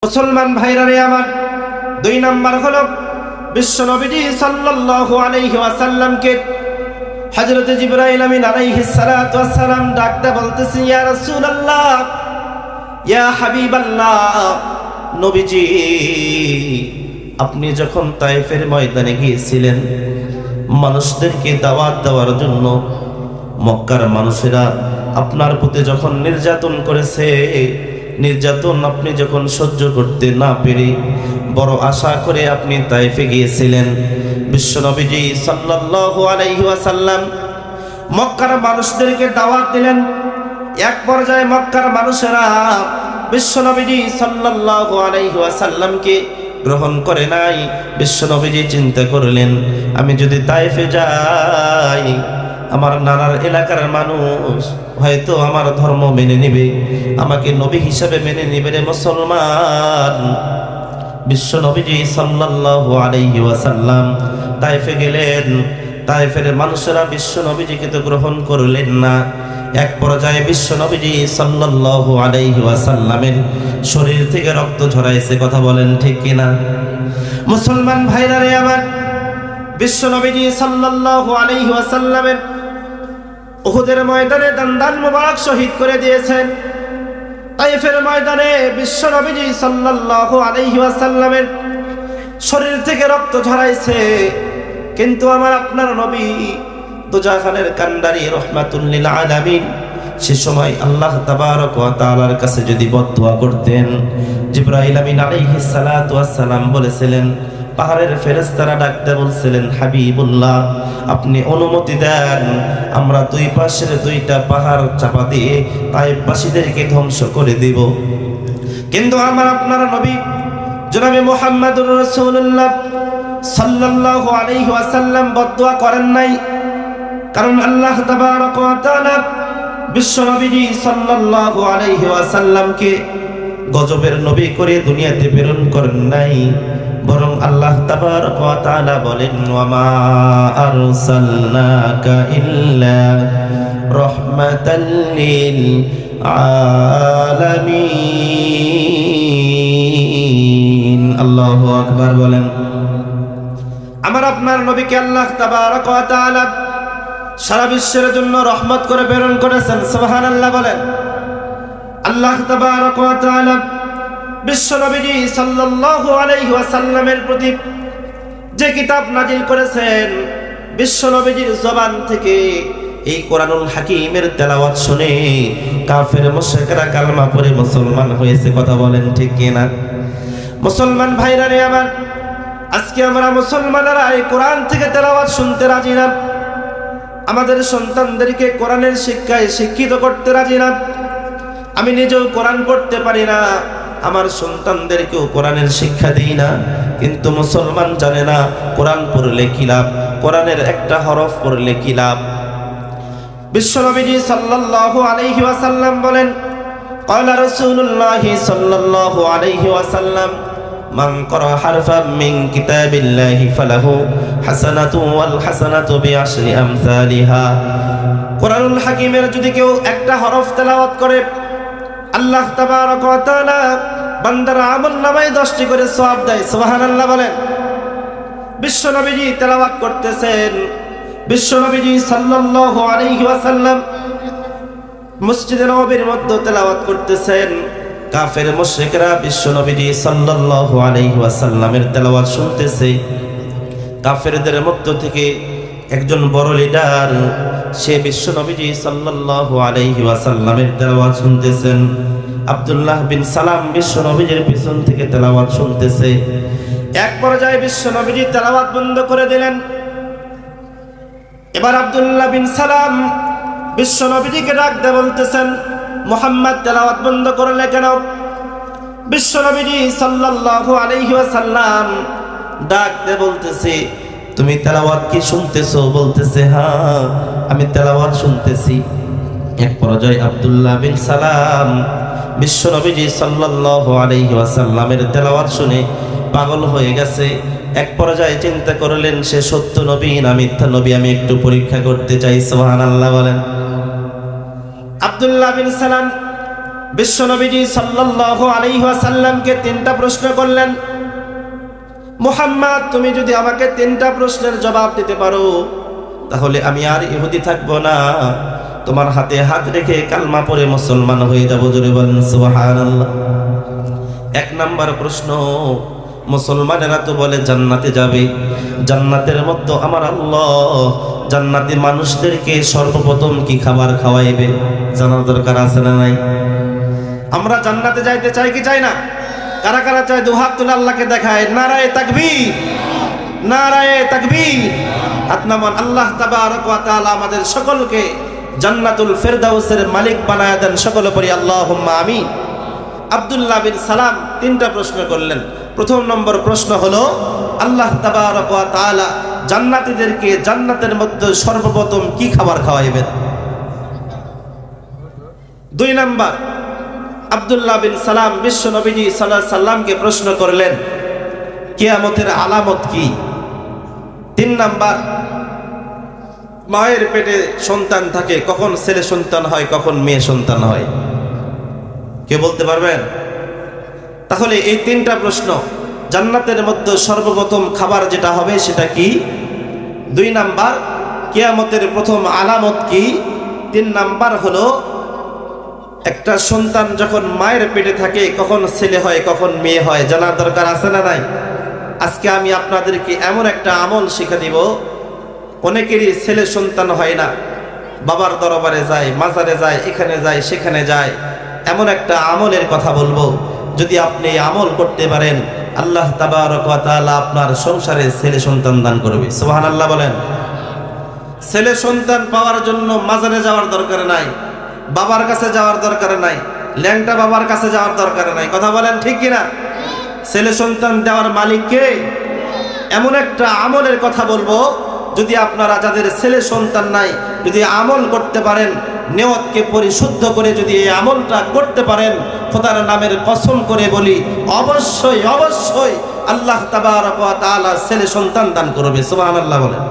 মুসলমান ভাইরা রে আমার, 2 নাম্বার হলো বিশ্ব নবীজি সাল্লাল্লাহু আলাইহি ওয়াসাল্লামকে হযরত জিবরাইল আমিন আলাইহিস সালাতু ওয়াস সালাম ডাকতে বলতেছেন, ইয়া রাসূলুল্লাহ, ইয়া হাবিবাল্লাহ, নবীজি আপনি যখন তায়েফের ময়দানে গিয়েছিলেন মানুষদেরকে দাওয়াত দেওয়ার জন্য, মক্কার মানুষেরা আপনার প্রতি যখন নির্যাতন করেছে, নির্যাতন আপনি যখন সহ্য করতে না পেরে বড় আশা করে আপনি তায়েফে গিয়েছিলেন। বিশ্বনবীজি সাল্লাল্লাহু আলাইহি ওয়াসাল্লাম মক্কার মানুষদেরকে দাওয়াত দিলেন। এক পর্যায়ে মক্কার মানুষেরা বিশ্বনবীজি সাল্লাল্লাহু আলাইহি ওয়াসাল্লামকে গ্রহণ করে নাই। বিশ্বনবীজি চিন্তা করলেন, আমি যদি তায়েফে যাই আমার নানার এলাকার মানুষ হয়তো আমার ধর্ম মেনে নেবে, আমাকে নবী হিসাবে মেনে নেবে রে মুসলমান। বিশ্ব নবীজি সাল্লাল্লাহু আলাইহি ওয়াসাল্লাম তায়েফে গেলেন। তায়েফের মানুষেরা বিশ্ব নবীজিকে তো গ্রহণ করলেন না। এক পর্যায়ে বিশ্ব নবীজি সাল্লাল্লাহু আলাইহি ওয়াসাল্লামের শরীর থেকে রক্ত ঝরাইছে। কথা বলেন ঠিক কিনা? মুসলমান ভাইরা রে আমার, বিশ্ব নবীজি সাল্লাল্লাহু আলাইহি ওয়াসাল্লামের উহুদের ময়দানে দান মুবারক শহীদ করে দিয়েছেন। তায়েফের ময়দানে বিশ্ব নবীজি সাল্লাল্লাহু আলাইহি ওয়াসাল্লামের শরীর থেকে রক্ত ঝরাইছে, কিন্তু আমার আপনার নবী দুজাহানের কান্ডারি রাহমাতুল লিল আলামিন সে সময় আল্লাহ তাবারক ওয়া তাআলার কাছে যদি বদদুয়া করতেন, জিবরাইল আমিন আলাইহিস সালাতু ওয়াস সালাম বলেছিলেন, পাহাড়ের ফেরেশতারা ডাকতে বলছিলেন, হাবিবুল্লাহ আপনি অনুমতি দেন আমরা দুই পাশের 2টা পাহাড় চাপা দিয়ে তায়েফবাসীদেরকে ধ্বংস করে দিব। কিন্তু আমার আপনার নবী জনাবে মুহাম্মদুর রাসূলুল্লাহ সাল্লাল্লাহু আলাইহি ওয়াসাল্লাম বদদুয়া করেন নাই, কারণ আল্লাহ তাবারক ওয়া তাআলা বিশ্ব নবীজি সাল্লাল্লাহু আলাইহি ওয়াসাল্লামকে গজবের নবী করে দুনিয়াতে প্রেরণ করেন নাই, বরং আল্লাহ তাবারক ওয়া তাআলা বলেন, ওয়া মা আরসালনাকা ইল্লা রাহমাতাল লিল আলামিন। আল্লাহু আকবার বলেন। আমার আপনার নবীকে আল্লাহ তাবারক ওয়া তাআলা সারা বিশ্বের জন্য রহমত করে প্রেরণ করেছেন। সুবহানাল্লাহ বলেন। আল্লাহ তাবারক ওয়া তাআলা বিশ্ব নবীজি সাল্লাল্লাহু আলাইহি ওয়াসাল্লামের প্রতি যে কিতাব নাজিল করেছেন, বিশ্ব নবীজির জবান থেকে এই কোরআনুল হাকিমের তেলাওয়াত শুনে কাফের মুশরিকরা কালেমা পড়ে মুসলমান হয়েছে। কথা বলেন ঠিক কিনা? মুসলমান ভাইরা রে আমার, আজকে আমরা মুসলমানরা এই কোরআন থেকে তেলাওয়াত শুনতে রাজি না, আমাদের সন্তানদেরকে কোরআনের শিক্ষায় শিক্ষিত করতে রাজি না। আমি নিজেও কোরআন পড়তে পারি না, আমার সন্তানদেরকেও কোরআনের শিক্ষা দিই না, কিন্তু মুসলমান জানে না কোরআন পড়লে কি লাভ, কোরআনের একটা হরফ পড়লে কি লাভ। বিশ্বনবীজি সাল্লাল্লাহু আলাইহি ওয়াসাল্লাম বলেন, ক্বালা রাসূলুল্লাহ সাল্লাল্লাহু আলাইহি ওয়াসাল্লাম, মান ক্বারা হারফাম মিন কিতাবিল্লাহি ফালাহু হাসানাতু ওয়াল হাসানাতু বিআশরি আমসালিহা। কোরআনুল হাকিমের যদি কেউ একটা হরফ তেলাওয়াত করে, আল্লাহ তাবারক ওয়া তাআলা বান্দার আমলনামায় 10টি করে সওয়াব দেয়। সুবহানাল্লাহ বলেন। বিশ্ব নবীজি তেলাওয়াত করতেছেন, বিশ্ব নবীজি সাল্লাল্লাহু আলাইহি ওয়াসাল্লাম মসজিদে নববীর মধ্যে তেলাওয়াত করতেছেন। কাফের মুশরিকরা বিশ্ব নবীজি সাল্লাল্লাহু আলাইহি ওয়াসাল্লামের তেলাওয়াত শুনতেছে। কাফেরদের মধ্য থেকে একজন বড় লিডার, সে বিশ্ব নবীজি সাল্লাল্লাহু আলাইহি ওয়াসাল্লামের তেলাওয়াত শুনতেছেন। আব্দুল্লাহ বিন সালাম বিশ্ব নবীজির পিছন থেকে তেলাওয়াত শুনতেছে। এক পর্যায়ে বিশ্ব নবীজি তেলাওয়াত বন্ধ করে দিলেন। এবার আব্দুল্লাহ বিন সালাম বিশ্ব নবীজিকে ডাকতে বলতেছেন, মুহাম্মদ তেলাওয়াত বন্ধ করলে কেন? বিশ্ব নবীজি সাল্লাল্লাহু আলাইহি ওয়াসাল্লাম ডাকতে বলতেছে, তুমি তেলাওয়াত কি শুনতেছো? বলতেছে, হ্যাঁ আমি তেলাওয়াত শুনতেছি। এক পর্যায়ে আব্দুল্লাহ বিন সালাম বিশ্ব নবীজি সাল্লাল্লাহু আলাইহি ওয়াসাল্লামের তেলাওয়াত শুনে পাগল হয়ে গেছে। এক পর্যায়ে চিন্তা করলেন, সে সত্য নবী না মিথ্যা নবী, আমি একটু পরীক্ষা করতে চাই। সুবহানাল্লাহ বলেন। আব্দুল্লাহ বিন সালাম বিশ্বনবীজি সাল্লাল্লাহু আলাইহি ওয়াসাল্লামকে তিনটা প্রশ্ন করলেন, মুহাম্মদ তুমি যদি আমাকে তিনটা প্রশ্নের জবাব দিতে পারো তাহলে আমি আর ইহুদি থাকবো না, তোমার হাতে হাত রেখে কালমা পড়ে মুসলমান হয়ে যাব। জোরে বলেন সুবহানাল্লাহ। এক নাম্বার প্রশ্ন, মুসলমানেরা তো বলে জান্নাতে যাবে, জান্নাতের মধ্যে আমার আল্লাহ জান্নাতি মানুষদেরকে সর্বপ্রথম কি খাবার খাওয়াইবে জানার দরকার আছে না নাই? আমরা জান্নাতে যাইতে চাই কি চাই না? কারা কারা চায় দুহাত তুলে আল্লাহকে দেখায় নারায়ে তাকবীর, নারায়ে তাকবীর। হাত নামান। আল্লাহ তাবারক ওয়া তাআলা আমাদের সকলকে জান্নাতুল ফেরদাউসের মালিক বানায় দেন, সকলে পড়ি আল্লাহুম্মা আমিন। আব্দুল্লাহ বিন সালাম তিনটা প্রশ্ন করলেন। প্রথম নম্বর প্রশ্ন হলো আল্লাহ তাবারক ওয়া তাআলা জান্নাতীদেরকে জান্নাতের মধ্যে সর্বপ্রথম কি খাবার খাওয়াইবেন? দুই নাম্বার, আব্দুল্লাহ বিন সালাম বিশ্ব নবীজি সাল্লাল্লাহু আলাইহি সাল্লামকে প্রশ্ন করলেন কিয়ামতের আলামত কি? তিন নাম্বার, মায়ের পেটে সন্তান থাকে, কখন ছেলে সন্তান হয় কখন মেয়ে সন্তান হয়, কে বলতে পারবেন? তাহলে এই তিনটা প্রশ্ন, জান্নাতের মধ্যে সর্বপ্রথম খাবার যেটা হবে সেটা কি? দুই নাম্বার, কিয়ামতের প্রথম আলামত কি? তিন নাম্বার হলো একটা সন্তান যখন মায়ের পেটে থাকে কখন ছেলে হয় কখন মেয়ে হয়, জানার দরকার আছে না নাই? আজকে আমি আপনাদেরকে এমন একটা আমল শিখে দিব, অনেকেরই ছেলে সন্তান হয় না, বাবার দরবারে যায়, মাজারে যায়, এখানে যায় সেখানে যায়, এমন একটা আমলের কথা বলবো, যদি আপনি এই আমল করতে পারেন আল্লাহ তাবারক ওয়া তাআলা আপনার সংসারে ছেলে সন্তান দান করবে। সুবহানাল্লাহ বলেন। ছেলে সন্তান পাওয়ার জন্য মাজারে যাওয়ার দরকার নাই, বাবার কাছে যাওয়ার দরকার নাই, ল্যাংটা বাবার কাছে যাওয়ার দরকার নাই, কথা বলেন ঠিক কিনা? ছেলে সন্তান দেওয়ার মালিক কে? এমন একটা আমলের কথা বলবো, যদি আপনারা যাদের ছেলে সন্তান নাই যদি আমল করতে পারেন, নিয়তকে পরিশুদ্ধ করে যদি এই আমলটা করতে পারেন, খোদার নামের কসম করে বলি অবশ্যই অবশ্যই আল্লাহ তাবারক ওয়া তাআলা ছেলে সন্তান দান করবে। সুবহানাল্লাহ বলেন।